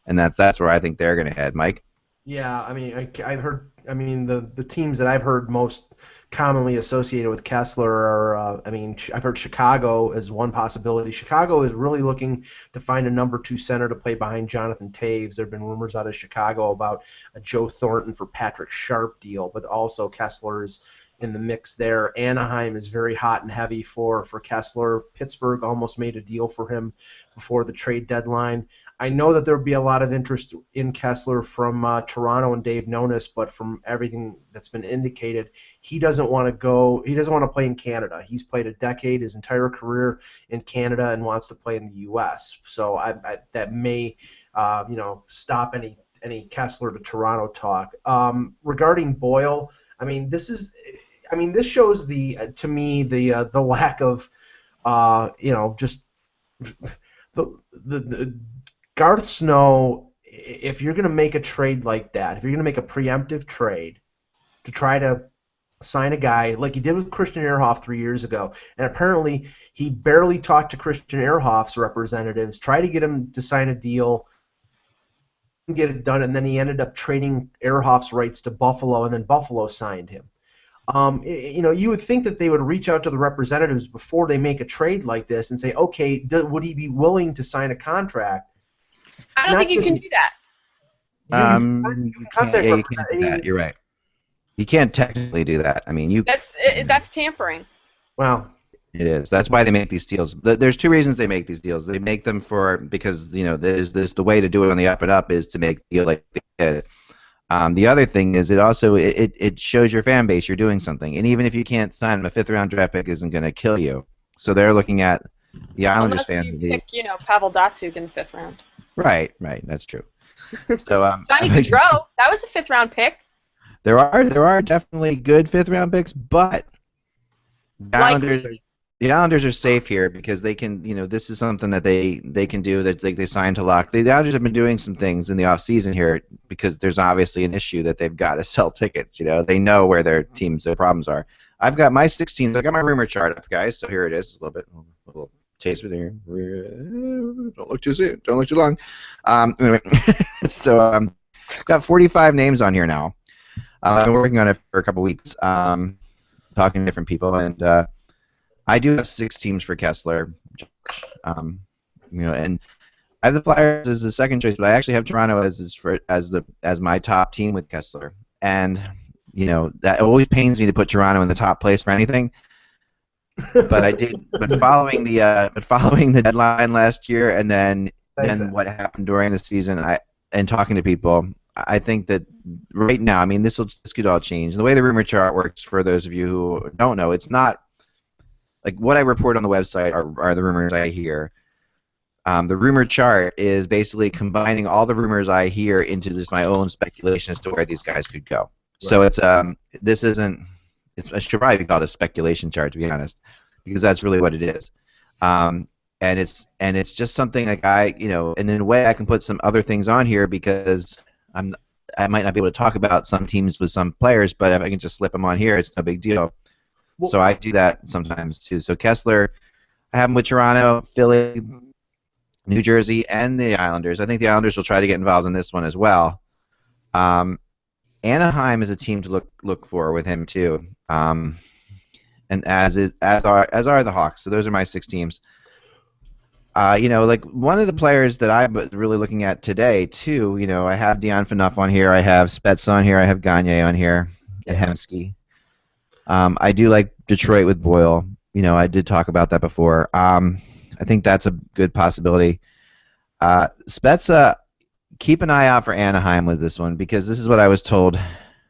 And that's where I think they're going to head, Mike. Yeah, I mean, I've heard. I mean, the teams that I've heard most commonly associated with Kessler are. I've heard Chicago as one possibility. Chicago is really looking to find a number 2 center to play behind Jonathan Toews. There have been rumors out of Chicago about a Joe Thornton for Patrick Sharp deal, but also Kessler's in the mix there. Anaheim is very hot and heavy for Kessler. Pittsburgh almost made a deal for him before the trade deadline. I know that there would be a lot of interest in Kessler from Toronto and Dave Nonis, but from everything that's been indicated, he doesn't want to go. He doesn't want to play in Canada. He's played a decade, his entire career in Canada, and wants to play in the U.S. So that may, stop any Kessler to Toronto talk. Regarding Boyle, this shows to me the lack of just the Garth Snow. If you're going to make a trade like that, if you're going to make a preemptive trade to try to sign a guy like he did with Christian Ehrhoff 3 years ago, and apparently he barely talked to Christian Ehrhoff's representatives, tried to get him to sign a deal, get it done, and then he ended up trading Ehrhoff's rights to Buffalo, and then Buffalo signed him. You would think that they would reach out to the representatives before they make a trade like this and say, okay, would he be willing to sign a contract? I don't think you can do that. You can't do that. You're right. You can't technically do that. That's tampering. Well, it is. That's why they make these deals. There's 2 reasons they make these deals. They make them because there's the way to do it on the up and up is to make a deal like they did. The other thing is it shows your fan base you're doing something, and even if you can't sign them, a 5th round draft pick isn't going to kill you. So they're looking at the Islanders fans. Unless you pick, Pavel Datsyuk in the 5th round. Right, that's true. So Johnny Gaudreau, that was a 5th round pick. There are definitely good 5th round picks, but the Islanders are safe here because they can, this is something that they can do that they sign to lock. The Islanders have been doing some things in the off season here because there's obviously an issue that they've got to sell tickets. They know where their problems are. I've got my 6 teams. I got my rumor chart up, guys. So here it is. A little taste of it here. Don't look too soon. Don't look too long. Anyway, so I've got 45 names on here now. I've been working on it for a couple weeks, talking to different people, and I do have 6 teams for Kessler. And I have the Flyers as the second choice, but I actually have Toronto as my top team with Kessler. And that always pains me to put Toronto in the top place for anything. But I did. But following the deadline last year, and then what happened during the season, and talking to people, I think that right now, this could all change. The way the rumor chart works, for those of you who don't know, it's not like what I report on the website are the rumors I hear. The rumor chart is basically combining all the rumors I hear into just my own speculation as to where these guys could go. Right. So it should probably be called a speculation chart, to be honest, because that's really what it is. And it's just something like and in a way I can put some other things on here because I might not be able to talk about some teams with some players, but if I can just slip them on here, it's no big deal. Well, so I do that sometimes too. So Kessler, I have him with Toronto, Philly, New Jersey, and the Islanders. I think the Islanders will try to get involved in this one as well. Anaheim is a team to look for with him too, and as are the Hawks. So those are my 6 teams. Like one of the players that I'm really looking at today too. I have Dion Phaneuf on here. I have Spets on here. I have Gagne on here. And Hemsky. I do like Detroit with Boyle. I did talk about that before. I think that's a good possibility. Spezza, keep an eye out for Anaheim with this one because this is what I was told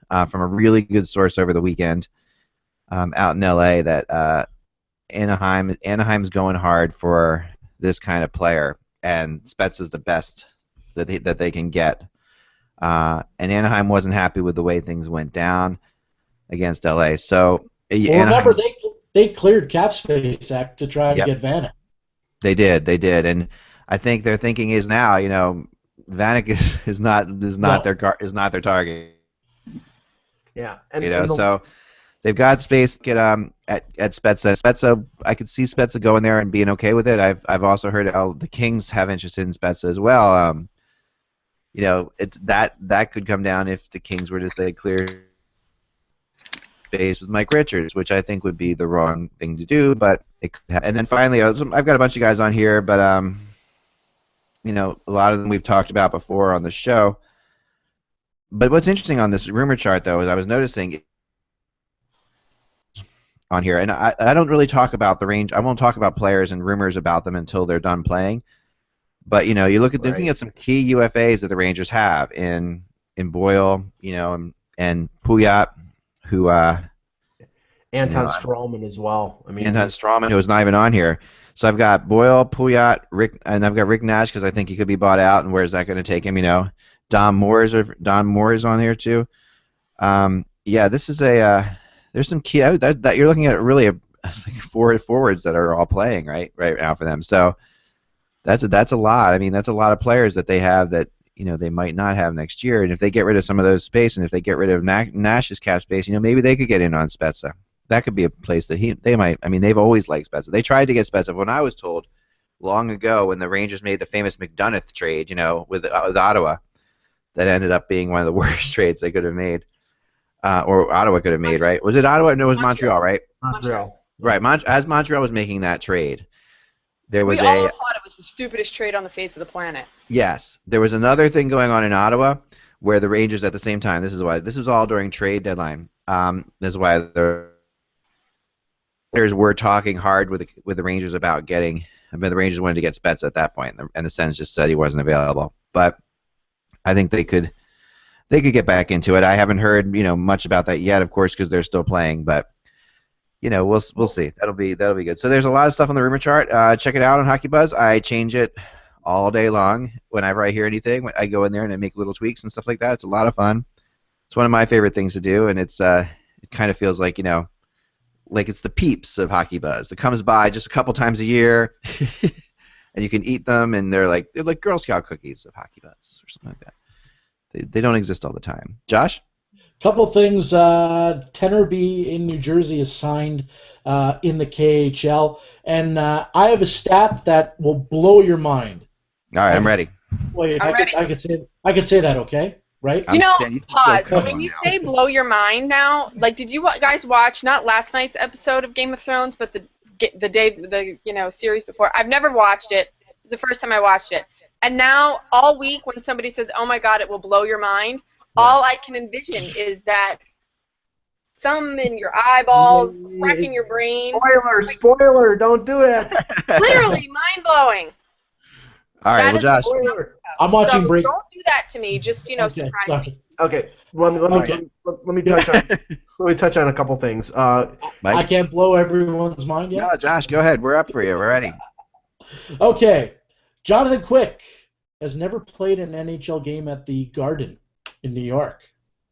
from a really good source over the weekend out in LA that Anaheim's going hard for this kind of player, and Spezza is the best that they can get. And Anaheim wasn't happy with the way things went down against LA. So well, remember they cleared cap space to try to Yep. get Vanek. They did, and I think their thinking is now, Vanek is not their target. Yeah, and So they've got space to get at Spezza. Spezza, I could see Spezza going there and being okay with it. I've also heard the Kings have interest in Spezza as well. It's that could come down if the Kings were to say clear space with Mike Richards, which I think would be the wrong thing to do, but it could happen. And then finally, I've got a bunch of guys on here, but a lot of them we've talked about before on the show. But what's interesting on this rumor chart, though, is I was noticing on here, and I don't really talk about the range. I won't talk about players and rumors about them until they're done playing. But you're looking at some key UFAs that the Rangers have in Boyle, and Puyat, who Anton Strawman as well. I mean, Anton Strawman, who is not even on here. So I've got Boyle, Puyat, Rick, and I've got Rick Nash because I think he could be bought out, and where's that going to take him? Don Moore is on here too. This is there's some key that you're looking at really forwards that are all playing right now for them. So that's a lot. I mean, that's a lot of players that they have that they might not have next year. And if they get rid of some of those space, and if they get rid of Nash's cap space, maybe they could get in on Spezza. That could be a place that they might. I mean, they've always liked Spezza. They tried to get Spezza. When I was told long ago, when the Rangers made the famous McDonough trade, with Ottawa, that ended up being one of the worst trades they could have made, or Ottawa could have made. Right? Was it Ottawa? No, it was Montreal. Right? Montreal. Right. As Montreal was making that trade, there was we all thought it was the stupidest trade on the face of the planet. Yes. There was another thing going on in Ottawa where the Rangers at the same time, this was all during trade deadline. This is why the Rangers were talking hard with the Rangers about getting, the Rangers wanted to get Spezza at that point, and the Sens just said he wasn't available. But I think they could get back into it. I haven't heard much about that yet, of course, because they're still playing, but we'll see. That'll be good. So there's a lot of stuff on the rumor chart. Check it out on Hockey Buzz. I change it all day long. Whenever I hear anything, I go in there and I make little tweaks and stuff like that. It's a lot of fun. It's one of my favorite things to do, and it kind of feels like like it's the peeps of Hockey Buzz that comes by just a couple times a year, and you can eat them, and they're like Girl Scout cookies of Hockey Buzz or something like that. They don't exist all the time. Josh? Couple things. Tenorby in New Jersey is signed in the KHL, and I have a stat that will blow your mind. All right, I'm ready. Wait, I'm ready. I could say that, okay? Right? Pause. When you say blow your mind now, did you guys watch not last night's episode of Game of Thrones, but the series before? I've never watched it. It was the first time I watched it. And now all week when somebody says, "Oh my God, it will blow your mind," all I can envision is that thumb in your eyeballs, cracking your brain. Spoiler! Don't do it. Literally mind blowing. All right, well, Josh. I'm watching break. Don't do that to me. Just surprise me. Okay, let me touch on a couple things. I can't blow everyone's mind yet. No, Josh, go ahead. We're up for you. We're ready. Okay, Jonathan Quick has never played an NHL game at the Garden in New York.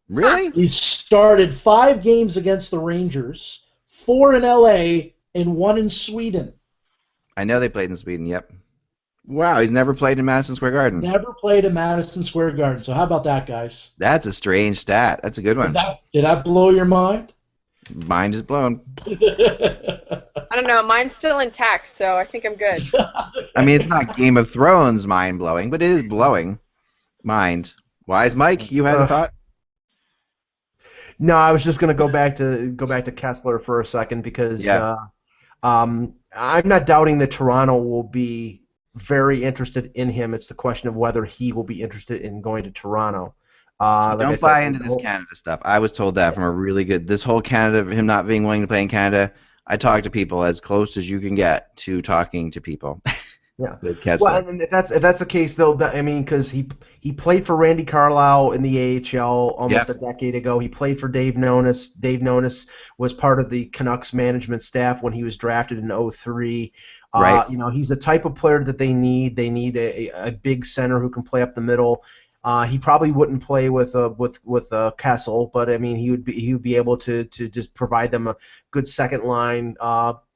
Really? He started 5 games against the Rangers, 4 in LA, and 1 in Sweden. I know they played in Sweden. Yep. Wow, he's never played in Madison Square Garden. Never played in Madison Square Garden. So how about that, guys? That's a strange stat. That's a good one. Did that blow your mind? Mind is blown. I don't know. Mine's still intact, so I think I'm good. I mean, it's not Game of Thrones mind-blowing, but it is blowing mind. Wise Mike, you had a thought? No, I was just going to go back to Kessler for a second because I'm not doubting that Toronto will be very interested in him. It's the question of whether he will be interested in going to Toronto. Don't buy into this Canada stuff. I was told that from a really good. This whole Canada, him not being willing to play in Canada. I talk to people as close as you can get to talking to people. Yeah. Good catch Well, there. and if that's the case, though, I mean, because he played for Randy Carlisle in the AHL almost Yep. a decade ago. He played for Dave Nonis. Dave Nonis was part of the Canucks management staff when he was drafted in '03. Right. He's the type of player that they need. They need a big center who can play up the middle. He probably wouldn't play with Kessel, but I mean he would be able to just provide them a good second line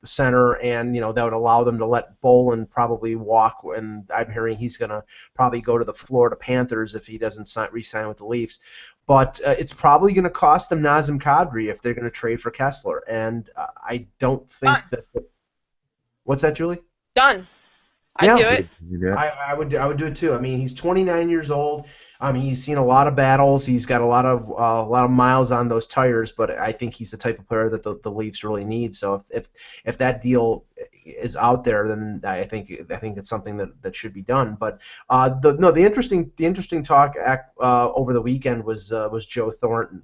center, and that would allow them to let Bolin probably walk. And I'm hearing he's going to probably go to the Florida Panthers if he doesn't re-sign with the Leafs. But it's probably going to cost them Nazem Kadri if they're going to trade for Kessler, and I don't think Done. that. What's that, Julie? Done. Yeah. I'd do it. You do it. I would do it too. I mean, he's 29 years old. He's seen a lot of battles. He's got a lot of miles on those tires. But I think he's the type of player that the Leafs really need. So if that deal is out there, then I think it's something that should be done. But the interesting talk over the weekend was Joe Thornton.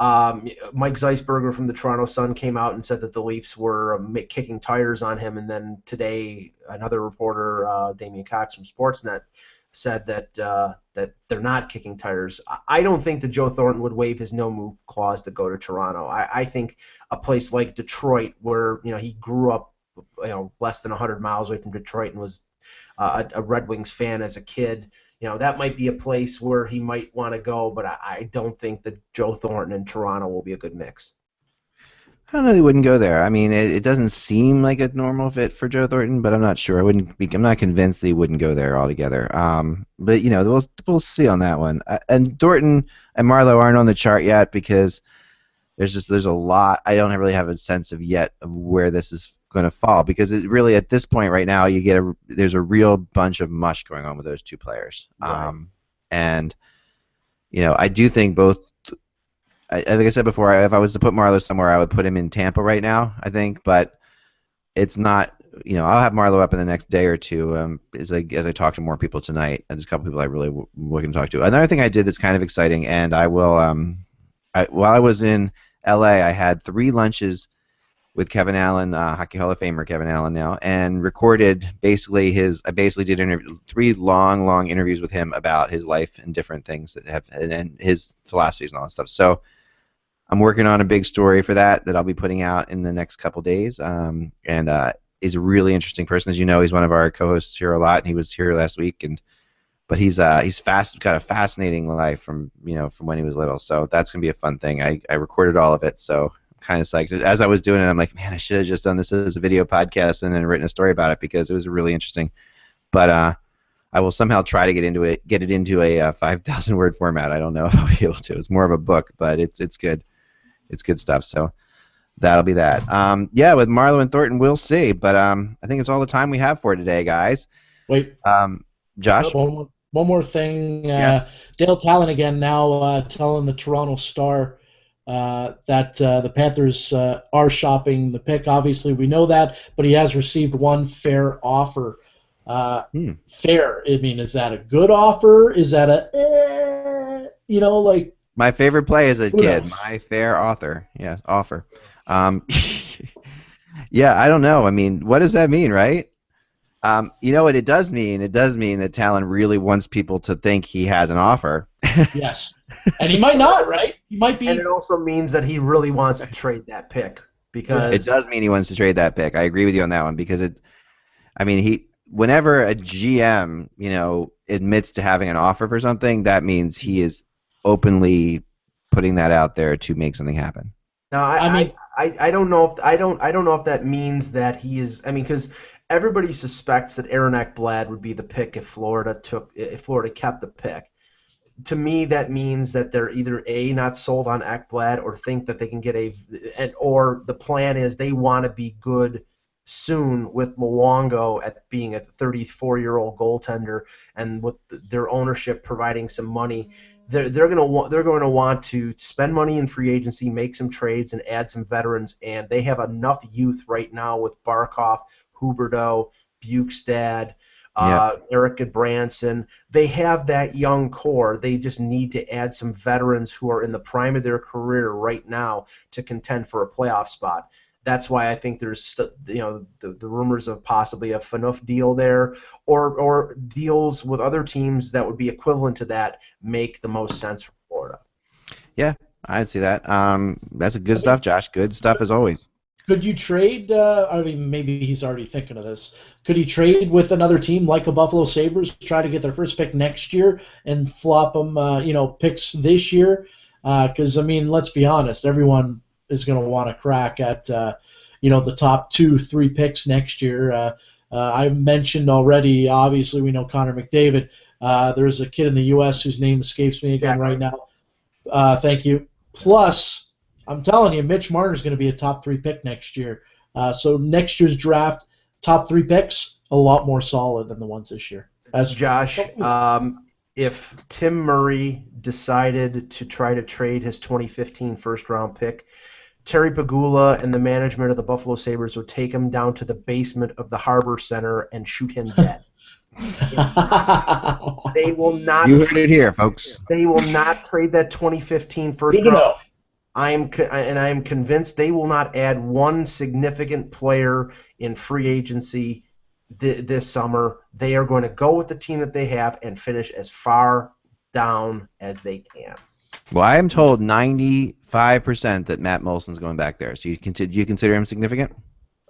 Mike Zeisberger from the Toronto Sun came out and said that the Leafs were kicking tires on him, and then today another reporter, Damian Cox from Sportsnet, said that they're not kicking tires. I don't think that Joe Thornton would waive his no-move clause to go to Toronto. I think a place like Detroit, where he grew up less than 100 miles away from Detroit and was a Red Wings fan as a kid, that might be a place where he might want to go, but I don't think that Joe Thornton in Toronto will be a good mix. I don't know. He wouldn't go there. I mean, it doesn't seem like a normal fit for Joe Thornton, but I'm not sure. I'm not convinced that he wouldn't go there altogether. But we'll see on that one. And Thornton and Marleau aren't on the chart yet because there's a lot. I don't really have a sense of yet of where this is going to fall, because it really, at this point right now, there's a real bunch of mush going on with those two players. Right. And I do think both. Like I said before, if I was to put Marleau somewhere, I would put him in Tampa right now, I think. But it's not. I'll have Marleau up in the next day or two. As I talk to more people tonight, and there's a couple people I really looking to talk to. Another thing I did that's kind of exciting, and I will. While I was in LA, I had 3 lunches with Kevin Allen, Hockey Hall of Famer Kevin Allen now, and recorded I basically did 3 long interviews with him about his life and different things and his philosophies and all that stuff. So I'm working on a big story for that I'll be putting out in the next couple days. And he's a really interesting person. As you know, he's one of our co-hosts here a lot, and he was here last week. But he's got a fascinating life from when he was little. So that's gonna be a fun thing. I recorded all of it, so I'm kind of psyched. As I was doing it, I'm like, man, I should have just done this as a video podcast and then written a story about it, because it was really interesting. But I will somehow try to get it into a 5,000 word format. I don't know if I'll be able to. It's more of a book, but it's good. It's good stuff. So that'll be that. With Marleau and Thornton, we'll see. But I think it's all the time we have for today, guys. Wait. Josh? One more thing. Yes. Dale Talon again now telling the Toronto Star that the Panthers are shopping the pick. Obviously, we know that, but he has received one fair offer. Fair. I mean, is that a good offer? Is that like? My favorite play as a kid. knows? My fair offer. Yeah, I don't know. I mean, what does that mean, right? You know what it does mean? It does mean that Talon really wants people to think he has an offer. Yes. And he might not, right? He might be. And it also means that he really wants to trade that pick, because It does mean he wants to trade that pick. I agree with you on that one, because whenever a GM, admits to having an offer for something, that means he is openly putting that out there to make something happen. Now, I don't know if that means that he is. I mean, because everybody suspects that Aaron Ekblad would be the pick if Florida kept the pick. To me, that means that they're either not sold on Ekblad, or think that they can get or the plan is they want to be good soon with Luongo at being a 34-year-old goaltender, and with their ownership providing some money. They're going to want to spend money in free agency, make some trades, and add some veterans. And they have enough youth right now with Barkov, Huberdeau, Bukestad, Eric Goodbranson. They have that young core. They just need to add some veterans who are in the prime of their career right now to contend for a playoff spot. That's why I think there's the rumors of possibly a Phaneuf deal there, or deals with other teams that would be equivalent to that make the most sense for Florida. Yeah, I'd see that. That's good stuff, Josh. Good stuff as always. Could you trade? I mean, maybe he's already thinking of this. Could he trade with another team like a Buffalo Sabres, try to get their first pick next year and flop them, picks this year? Because I mean, let's be honest, everyone is going to want to crack at the top 2-3 picks next year. I mentioned already. Obviously, we know Connor McDavid. There's a kid in the U.S. whose name escapes me again right now. Thank you. Plus, I'm telling you, Mitch Marner's going to be a top 3 pick next year. So next year's draft, top 3 picks, a lot more solid than the ones this year. Josh, if Tim Murray decided to try to trade his 2015 first-round pick, Terry Pagula and the management of the Buffalo Sabres would take him down to the basement of the Harbor Center and shoot him dead. They will not. You heard it here, folks. They will not trade that 2015 first round. I am convinced they will not add one significant player in free agency this summer. They are going to go with the team that they have and finish as far down as they can. Well, I am told 95% that Matt Molson's going back there. So you consider him significant?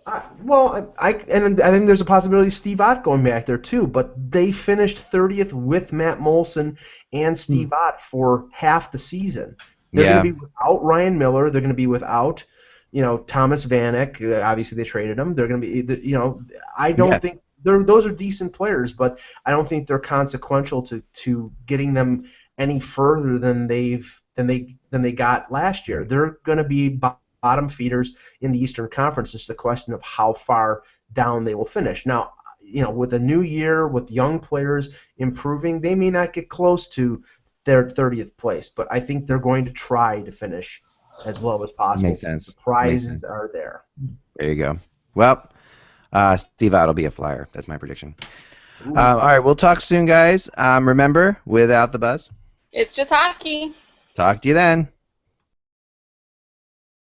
I think there's a possibility Steve Ott going back there too, but they finished 30th with Matt Molson and Steve Ott for half the season. They're going to be without Ryan Miller. They're going to be without, Thomas Vanek. Obviously, they traded him. They're going to be, I don't think those are decent players, but I don't think they're consequential to getting them any further than they got last year. They're going to be bottom feeders in the Eastern Conference. It's the question of how far down they will finish. Now, with a new year, with young players improving, they may not get close to their 30th place, but I think they're going to try to finish as low as possible. Makes sense. The prizes are there. There you go. Well, Steve Ott will be a Flyer. That's my prediction. All right, we'll talk soon, guys. Remember, without the buzz, it's just hockey. Talk to you then.